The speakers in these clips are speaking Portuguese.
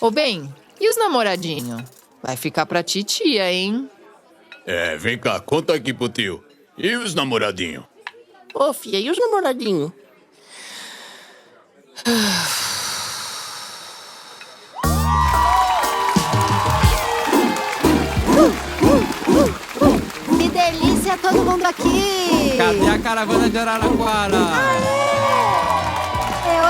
Ô, bem, e os namoradinhos? Vai ficar pra titia, hein? Vem cá, conta aqui pro tio. E os namoradinhos? Ô, filha, e os namoradinhos? Que delícia, todo mundo aqui! Cadê a caravana de Araraquara?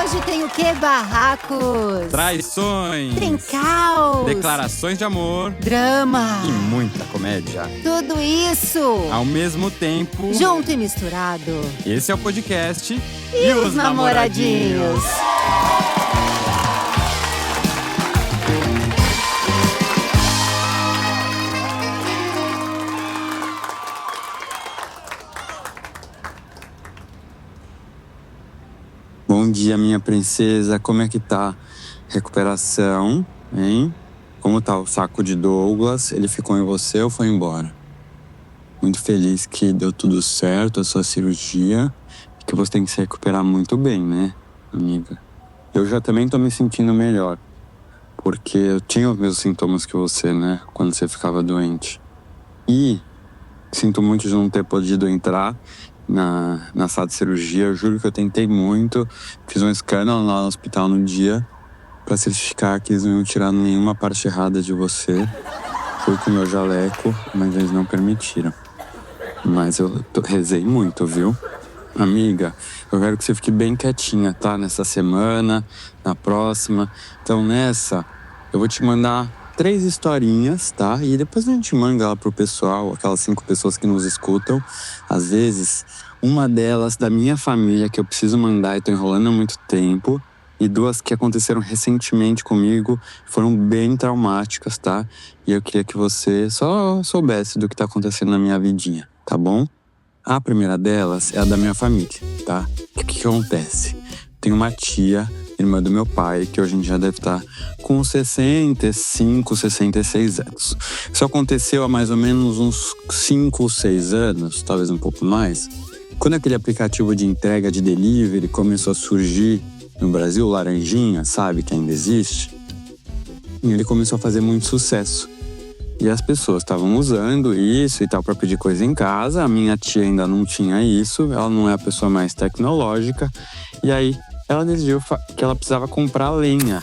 Hoje tem o quê? Barracos, Traições, tem caos, declarações de amor drama e muita comédia. Tudo isso Ao mesmo tempo, junto e misturado. esse é o podcast E os namoradinhos. Bom dia, minha princesa. Como é que tá? Recuperação, hein? Como tá o saco de Douglas? Ele ficou em você ou foi embora? Muito feliz que deu tudo certo a sua cirurgia. Que você tem que se recuperar muito bem, né, amiga? Eu já também tô me sentindo melhor. Porque eu tinha os mesmos sintomas que você, né? Quando você ficava doente. E sinto muito de não ter podido entrar na sala de cirurgia. Eu juro que eu tentei muito. Fiz um escândalo lá no hospital no dia pra certificar que eles não iam tirar nenhuma parte errada de você. Fui com o meu jaleco, mas eles não permitiram. Mas eu rezei muito, viu? Amiga, eu quero que você fique bem quietinha, tá? Nessa semana, na próxima. Então nessa, eu vou te mandar 3 historinhas, tá? E depois a gente manda ela pro pessoal, aquelas 5 pessoas que nos escutam. Às vezes, uma delas da minha família que eu preciso mandar e tô enrolando há muito tempo. E 2 que aconteceram recentemente comigo, foram bem traumáticas, tá? E eu queria que você só soubesse do que tá acontecendo na minha vidinha, tá bom? A primeira delas é a da minha família, tá? O que acontece? Tem uma tia, irmã do meu pai, que hoje em dia deve estar com 65, 66 anos. Isso aconteceu há mais ou menos uns 5 ou 6 anos, talvez um pouco mais. Quando aquele aplicativo de entrega de delivery começou a surgir no Brasil, Laranjinha, sabe, que ainda existe, e ele começou a fazer muito sucesso. E as pessoas estavam usando isso e tal para pedir coisa em casa. A minha tia ainda não tinha isso, ela não é a pessoa mais tecnológica. E aí ela decidiu que ela precisava comprar lenha,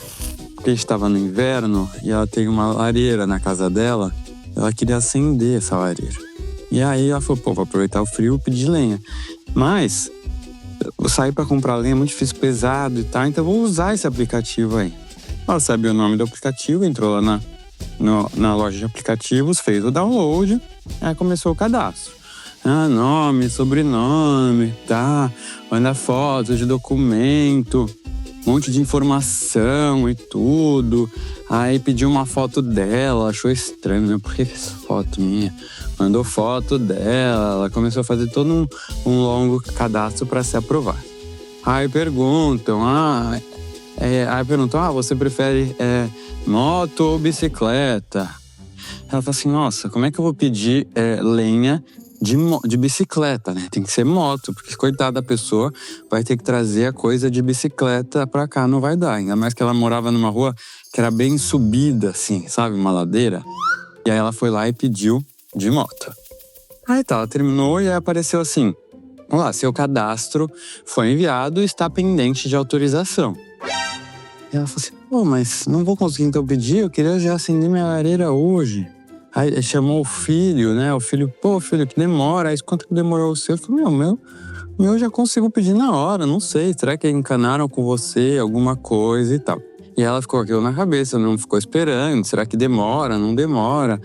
porque estava no inverno e ela tem uma lareira na casa dela. Ela queria acender essa lareira. E aí ela falou, vou aproveitar o frio e pedir lenha. Mas eu sair para comprar lenha é muito difícil, pesado e tal, então eu vou usar esse aplicativo aí. Ela sabia o nome do aplicativo, entrou lá na loja de aplicativos, fez o download, aí começou o cadastro. Nome, sobrenome, tá? Manda fotos de documento, um monte de informação e tudo. Aí pediu uma foto dela, achou estranho, né? Por que essa foto minha? Mandou foto dela, ela começou a fazer todo um longo cadastro para ser aprovado. Aí perguntam, você prefere moto ou bicicleta? Ela fala assim, nossa, como é que eu vou pedir lenha de bicicleta, né? Tem que ser moto, porque coitada da pessoa vai ter que trazer a coisa de bicicleta pra cá, não vai dar. Ainda mais que ela morava numa rua que era bem subida, assim, sabe? Uma ladeira. E aí ela foi lá e pediu de moto. Aí tá, ela terminou e aí apareceu assim, olá, seu cadastro foi enviado e está pendente de autorização. E ela falou assim, mas não vou conseguir então pedir, eu queria já acender minha lareira hoje. Aí chamou o filho, né? O filho, filho, que demora. Aí quanto que demorou o seu? Eu falei, meu eu já consigo pedir na hora, não sei. Será que encanaram com você alguma coisa e tal? E ela ficou aquilo na cabeça, não ficou esperando. Será que demora? Não demora?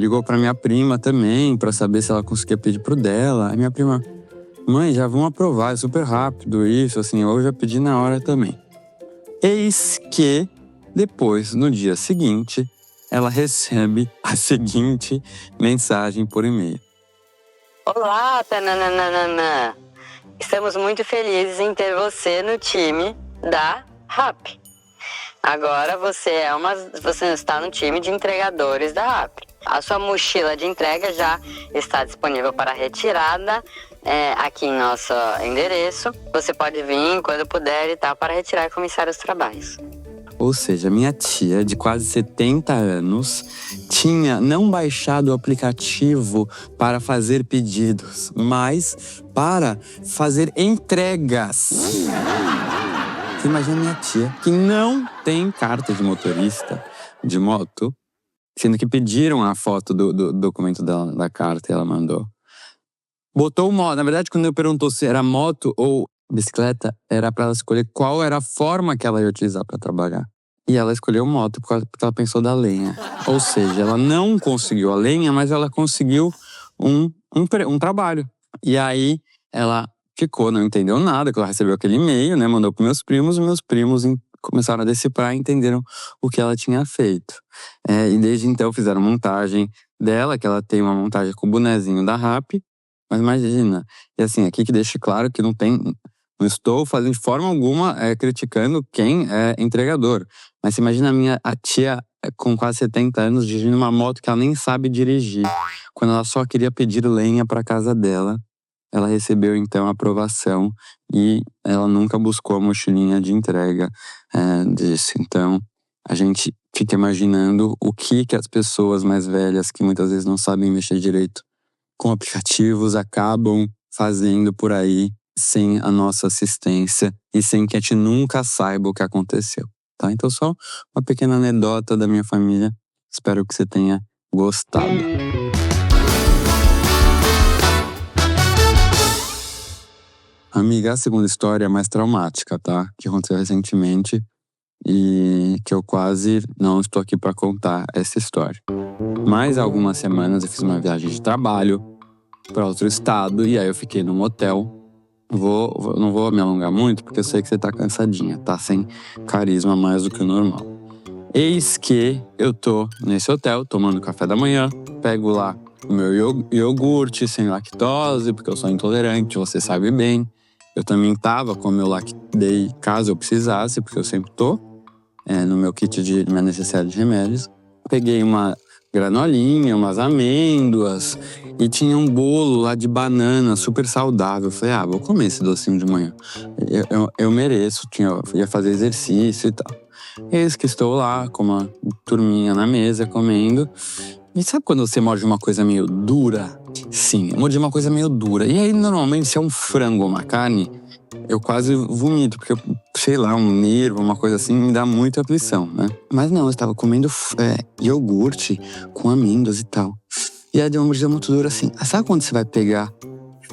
Ligou pra minha prima também, pra saber se ela conseguia pedir pro dela. Aí minha prima, mãe, já vão aprovar, é super rápido isso, assim, eu já pedi na hora também. Eis que, depois, no dia seguinte, ela recebe a seguinte mensagem por e-mail. Olá, tananana. Estamos muito felizes em ter você no time da RAP. Agora você está no time de entregadores da RAP. A sua mochila de entrega já está disponível para retirada aqui em nosso endereço. Você pode vir quando puder e tal para retirar e começar os trabalhos. Ou seja, minha tia, de quase 70 anos, tinha não baixado o aplicativo para fazer pedidos, mas para fazer entregas. Você imagina minha tia, que não tem carta de motorista de moto, sendo que pediram a foto do documento dela, da carta, e ela mandou. Botou moto. Na verdade, quando eu perguntou se era moto ou bicicleta, era para ela escolher qual era a forma que ela ia utilizar para trabalhar. E ela escolheu moto porque ela pensou da lenha. Ou seja, ela não conseguiu a lenha, mas ela conseguiu um trabalho. E aí, ela ficou, não entendeu nada, que ela recebeu aquele e-mail, né? Mandou para meus primos, e meus primos começaram a decifrar e entenderam o que ela tinha feito. E desde então fizeram montagem dela, que ela tem uma montagem com o bonezinho da Rappi. Mas imagina, e assim, aqui que deixe claro que não estou fazendo de forma alguma criticando quem é entregador. Mas você imagina a tia com quase 70 anos dirigindo uma moto que ela nem sabe dirigir. Quando ela só queria pedir lenha para casa dela, ela recebeu então a aprovação e ela nunca buscou a mochilinha de entrega disso. Então, a gente fica imaginando o que as pessoas mais velhas, que muitas vezes não sabem mexer direito com aplicativos, acabam fazendo por aí sem a nossa assistência e sem que a gente nunca saiba o que aconteceu, tá? Então, só uma pequena anedota da minha família. Espero que você tenha gostado. Amiga, a segunda história é mais traumática, tá? Que aconteceu recentemente e que eu quase não estou aqui para contar essa história. Mas há algumas semanas eu fiz uma viagem de trabalho para outro estado e aí eu fiquei num hotel. Não vou me alongar muito porque eu sei que você tá cansadinha, tá sem carisma mais do que o normal. Eis que eu tô nesse hotel tomando café da manhã, pego lá o meu iogurte sem lactose, porque eu sou intolerante, você sabe bem. Eu também tava com o meu Lactday caso eu precisasse, porque eu sempre tô no meu kit de minha necessidade de remédios. Peguei uma granolinha, umas amêndoas e tinha um bolo lá de banana super saudável. Eu falei, vou comer esse docinho de manhã. Eu mereço, ia fazer exercício e tal. Eis que estou lá com uma turminha na mesa comendo. E sabe quando você morde uma coisa meio dura? Sim, eu mordi uma coisa meio dura. E aí, normalmente, se é um frango ou uma carne, eu quase vomito, porque, sei lá, um nervo, uma coisa assim, me dá muita aflição, né? Mas não, eu estava comendo iogurte com amêndoas e tal. E aí deu uma mordida muito dura, assim. Sabe quando você vai pegar,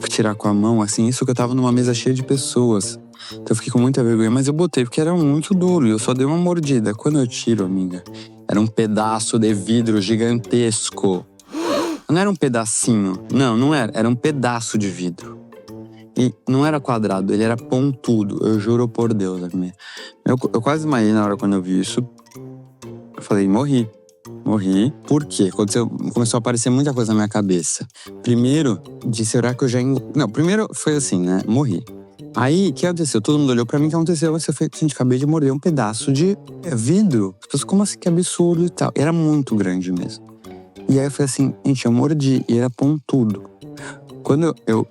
tirar com a mão, assim? Isso que eu tava numa mesa cheia de pessoas. Então eu fiquei com muita vergonha, mas eu botei porque era muito duro e eu só dei uma mordida. Quando eu tiro, amiga, era um pedaço de vidro gigantesco. Não era um pedacinho, não era. Era um pedaço de vidro. E não era quadrado, ele era pontudo. Eu juro por Deus, amiga. Eu quase desmaiei na hora quando eu vi isso. Eu falei, morri. Por quê? Começou a aparecer muita coisa na minha cabeça. Primeiro, será que eu já... Não, primeiro foi assim, né? Morri. Aí, o que aconteceu? Todo mundo olhou pra mim, o que aconteceu? Você foi, gente, acabei de morder um pedaço de vidro. As pessoas, como assim, que absurdo e tal. Era muito grande mesmo. E aí eu falei assim, gente, eu mordi e era pontudo. Quando eu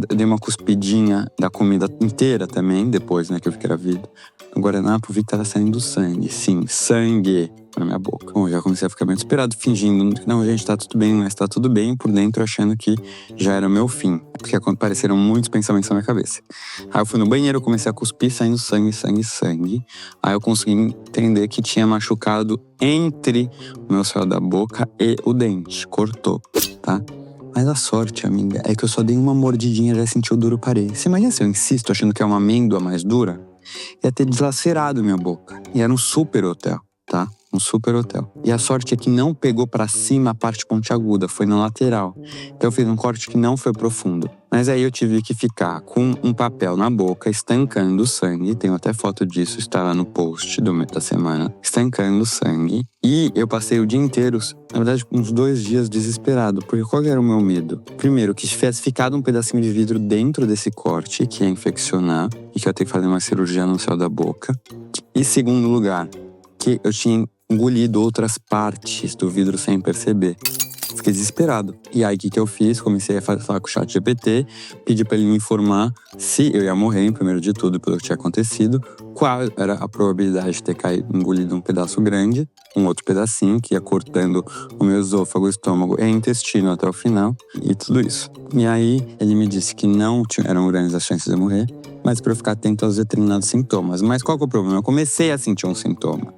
dei uma cuspidinha da comida inteira também, depois, né, que eu vi que era vidro. No guardanapo, eu vi que tava saindo sangue. Sim, sangue na minha boca. Bom, já comecei a ficar bem desesperado, fingindo que não, gente, tá tudo bem, mas tá tudo bem, por dentro achando que já era o meu fim. Porque apareceram muitos pensamentos na minha cabeça. Aí eu fui no banheiro, comecei a cuspir, saindo sangue. Aí eu consegui entender que tinha machucado entre o meu céu da boca e o dente. Cortou, tá? Mas a sorte, amiga, é que eu só dei uma mordidinha e já senti o duro parei. Você imagina se eu insisto achando que é uma amêndoa mais dura? Ia ter deslacerado minha boca. E era um super hotel, tá? Um super hotel. E a sorte é que não pegou pra cima a parte pontiaguda, foi na lateral. Então eu fiz um corte que não foi profundo. Mas aí eu tive que ficar com um papel na boca, estancando o sangue. Tenho até foto disso, está lá no post da semana. Estancando o sangue. E eu passei o dia inteiro, na verdade, uns 2 dias desesperado. Porque qual era o meu medo? Primeiro, que tivesse ficado um pedacinho de vidro dentro desse corte, que ia infeccionar. E que eu ia ter que fazer uma cirurgia no céu da boca. E segundo lugar, que eu tinha engolido outras partes do vidro sem perceber. Fiquei desesperado. E aí, o que eu fiz? Comecei a falar com o ChatGPT, pedi pra ele me informar se eu ia morrer, primeiro de tudo, pelo que tinha acontecido, qual era a probabilidade de ter engolido um pedaço grande, um outro pedacinho, que ia cortando o meu esôfago, o estômago e o intestino até o final, e tudo isso. E aí, ele me disse que não eram grandes as chances de eu morrer, mas para eu ficar atento aos determinados sintomas. Mas qual que é o problema? Eu comecei a sentir um sintoma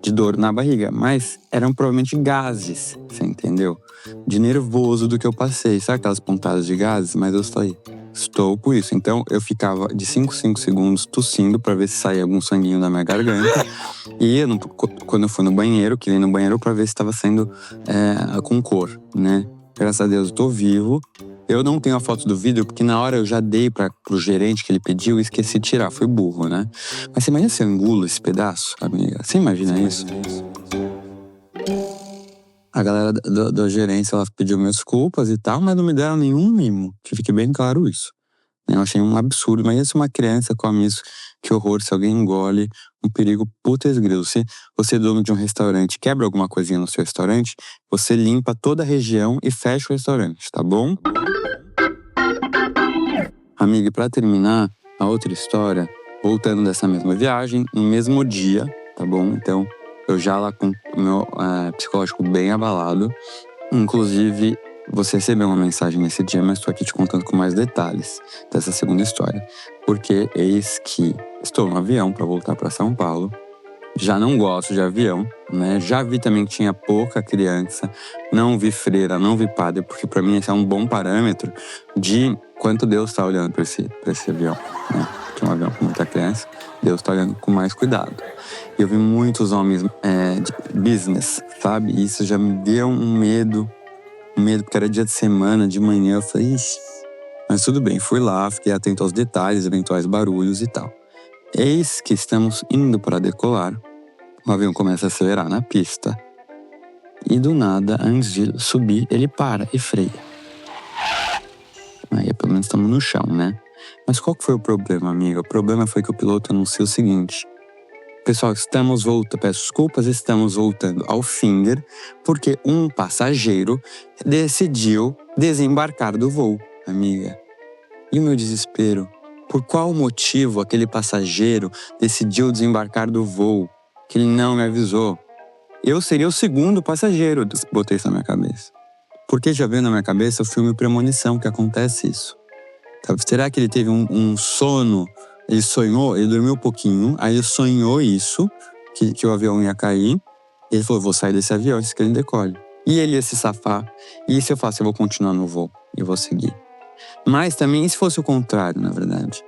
de dor na barriga, mas eram provavelmente gases, você entendeu? De nervoso do que eu passei. Sabe aquelas pontadas de gases? Mas eu falei, estou com isso. Então eu ficava de 5 segundos tossindo para ver se saía algum sanguinho da minha garganta. E quando eu fui no banheiro, queria ir no banheiro para ver se estava saindo com cor, né? Graças a Deus eu tô vivo. Eu não tenho a foto do vidro, porque na hora eu já dei pro gerente que ele pediu e esqueci de tirar. Foi burro, né? Mas você imagina se eu engulo esse pedaço, amiga? Você imagina isso? A galera da gerência, ela pediu minhas desculpas e tal, mas não me deram nenhum mimo. Que fique bem claro isso. Eu achei um absurdo. Imagina se uma criança come isso. Que horror, se alguém engole, um perigo putz grilo. Se você é dono de um restaurante, quebra alguma coisinha no seu restaurante, você limpa toda a região e fecha o restaurante, tá bom? Amiga, e pra terminar, a outra história, voltando dessa mesma viagem, no mesmo dia, tá bom? Então, eu já lá com o meu psicológico bem abalado. Inclusive, você recebeu uma mensagem nesse dia, mas estou aqui te contando com mais detalhes dessa segunda história. Porque eis que estou no avião para voltar para São Paulo. Já não gosto de avião, né? Já vi também que tinha pouca criança. Não vi freira, não vi padre, porque para mim esse é um bom parâmetro de quanto Deus está olhando para esse avião, né? Que é um avião com muita criança, Deus está olhando com mais cuidado. Eu vi muitos homens de business, sabe? E isso já me deu um medo porque era dia de semana, de manhã, eu falei, ixi. Mas tudo bem, fui lá, fiquei atento aos detalhes, eventuais barulhos e tal. Eis que estamos indo para decolar, o avião começa a acelerar na pista. E do nada, antes de subir, ele para e freia. Aí pelo menos estamos no chão, né? Mas qual que foi o problema, amiga? O problema foi que o piloto anunciou o seguinte: pessoal, estamos voltando ao Finger, porque um passageiro decidiu desembarcar do voo, amiga. E o meu desespero? Por qual motivo aquele passageiro decidiu desembarcar do voo? Que ele não me avisou. Eu seria o segundo passageiro, botei isso na minha cabeça. Porque já veio na minha cabeça o filme Premonição, que acontece isso. Será que ele teve um sono? Ele sonhou, ele dormiu um pouquinho, aí ele sonhou isso, que o avião ia cair. E ele falou, vou sair desse avião antes que ele decole. E ele ia se safar. E se eu faço, eu vou continuar no voo e vou seguir. Mas também, e se fosse o contrário, na verdade?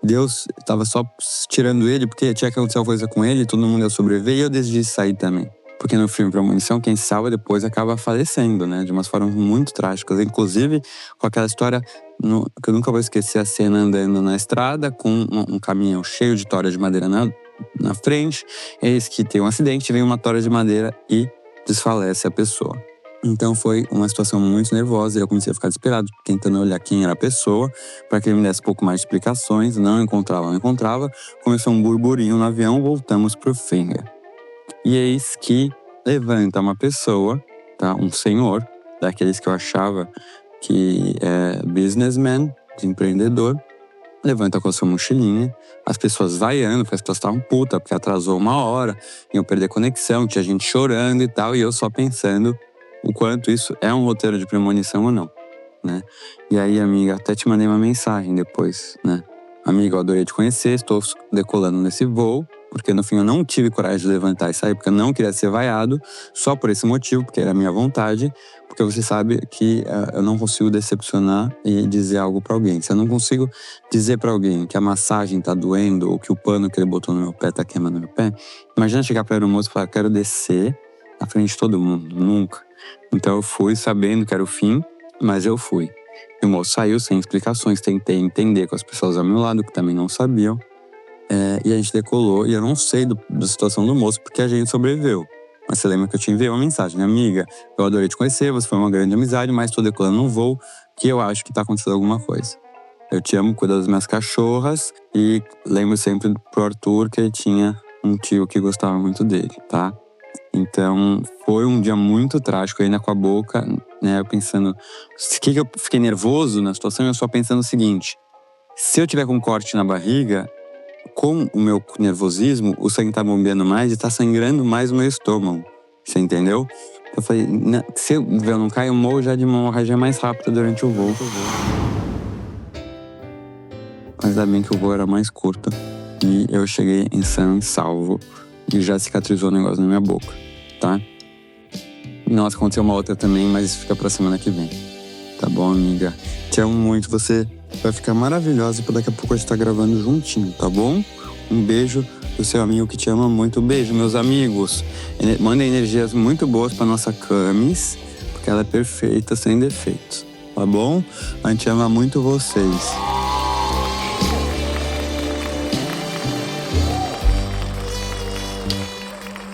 Deus estava só tirando ele, porque tinha que acontecer uma coisa com ele, todo mundo ia sobreviver, e eu decidi sair também. Porque no filme Premonição, quem salva depois acaba falecendo, né? De umas formas muito trágicas. Inclusive, com aquela história que eu nunca vou esquecer, a cena andando na estrada, com um caminhão cheio de tora de madeira na frente. Eis que tem um acidente, vem uma tora de madeira e desfalece a pessoa. Então foi uma situação muito nervosa e eu comecei a ficar desesperado, tentando olhar quem era a pessoa, para que ele me desse um pouco mais de explicações. Não encontrava. Começou um burburinho no avião, voltamos pro Finger. E eis que levanta uma pessoa, tá? Um senhor, daqueles que eu achava que é businessman, de empreendedor, levanta com a sua mochilinha, as pessoas vaiando, porque as pessoas estavam putas, porque atrasou 1 hora, iam perder conexão, tinha gente chorando e tal, e eu só pensando o quanto isso é um roteiro de premonição ou não, né? E aí, amiga, até te mandei uma mensagem depois, né? Amiga, eu adorei te conhecer, estou decolando nesse voo, porque no fim eu não tive coragem de levantar e sair, porque eu não queria ser vaiado, só por esse motivo, porque era a minha vontade, porque você sabe que eu não consigo decepcionar e dizer algo pra alguém. Se eu não consigo dizer pra alguém que a massagem tá doendo, ou que o pano que ele botou no meu pé tá queimando meu pé, imagina chegar pra aeromoça e falar, quero descer na frente de todo mundo, nunca. Então eu fui sabendo que era o fim, mas eu fui. E o moço saiu sem explicações, tentei entender com as pessoas ao meu lado, que também não sabiam. E a gente decolou, e eu não sei da situação do moço, porque a gente sobreviveu. Mas você lembra que eu te enviei uma mensagem, amiga, eu adorei te conhecer, você foi uma grande amizade, mas tô decolando num voo que eu acho que tá acontecendo alguma coisa. Eu te amo, cuida das minhas cachorras, e lembro sempre pro Arthur que ele tinha um tio que gostava muito dele, tá? Então, foi um dia muito trágico, ainda com a boca, né? Eu pensando, o que eu fiquei nervoso na situação? Eu só pensando o seguinte, se eu tiver com um corte na barriga, com o meu nervosismo, o sangue tá bombeando mais e tá sangrando mais o meu estômago. Você entendeu? Eu falei, se o véu não cai, eu morro já de uma hemorragia mais rápida durante o voo. Mas ainda bem que o voo era mais curto. E eu cheguei em sã e salvo. E já cicatrizou o negócio na minha boca, tá? Nossa, aconteceu uma outra também, mas isso fica pra semana que vem. Tá bom, amiga? Te amo muito, você vai ficar maravilhosa e daqui a pouco a gente tá gravando juntinho, tá bom? Um beijo do seu amigo que te ama muito. Beijo, meus amigos. Mandem energias muito boas pra nossa Camis, porque ela é perfeita, sem defeitos, tá bom? A gente ama muito vocês.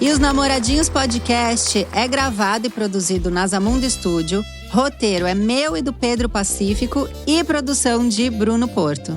E os Namoradinhos Podcast é gravado e produzido na Zamundo Studio. Roteiro é meu e do Pedro Pacífico e produção de Bruno Porto.